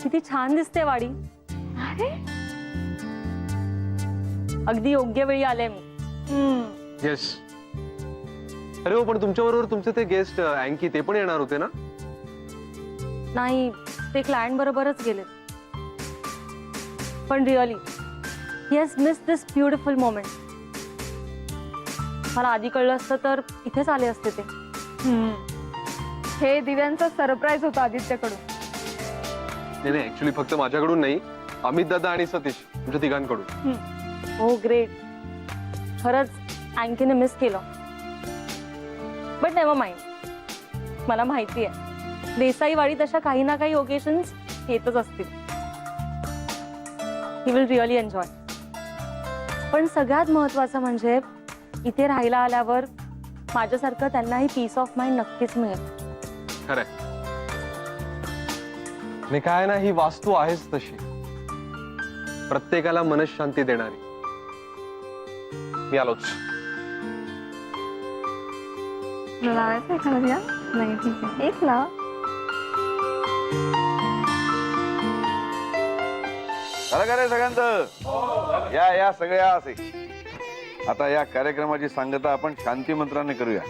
किती छान दिसते वाडी. अरे अगदी योग्य वेळी आले मी. येस. अरे हो, पण तुमच्या बरोबर तुमचे ते गेस्ट अँकी ते पण येणार होते ना? नाही, ते क्लायंट बरोबरच गेले. पण रिअली येस, मिस दिस ब्युटिफुल मोमेंट. मला आधी कळलं असतं तर इथेच आले असते ते. हे दिव्यांचा सरप्राईज होता आदित्यकडून. नाही, ऍक्च्युली फक्त माझ्याकडून नाही, अमित दादा आणि सतीश तुमच्या तिघांकडून. हो ग्रेट. खरंच अँकीने मिस केलं. But never mind. मला माहिती आहे देसाईवाडीत अशा काही ना काही ओकेशन्स येतच असतील. He will really enjoy. पण सगळ्यात महत्वाचं म्हणजे इथे राहायला आल्यावर माझ्यासारखं त्यांनाही पीस ऑफ माइंड नक्कीच मिळेल. खरंय. आणि काय ना, ही वास्तू आहेच तशी, प्रत्येकाला मनशांती देणारी. मी आलोच. लावायचं एखादा दिवा? नाही ठीक आहे, एक लाव. झालं का रे सगळ्यांचं? या या सगळे या असे. आता या कार्यक्रमाची सांगता आपण शांती मंत्राने करूया.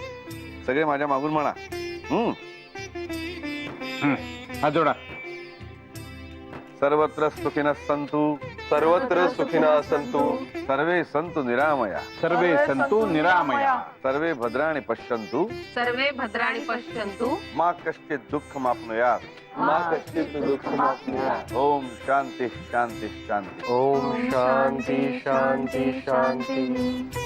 सगळे माझ्या मागून म्हणा. हा जोडा. सर्वत्र सुखिनः सन्तु, सर्वत्र सुखिनः सन्तु, सर्वे सन्तु निरामया, सर्वे संतु निरामया, सर्वे भद्राणि पश्यन्तु, सर्वे भद्राणि पश्यन्तु, मा कश्चित् दुःखमाप्नुयात्, मा कश्चित् दुःखमाप्नुयात्. ओम शांती शांती शांती. ओम शांती शांती शांती.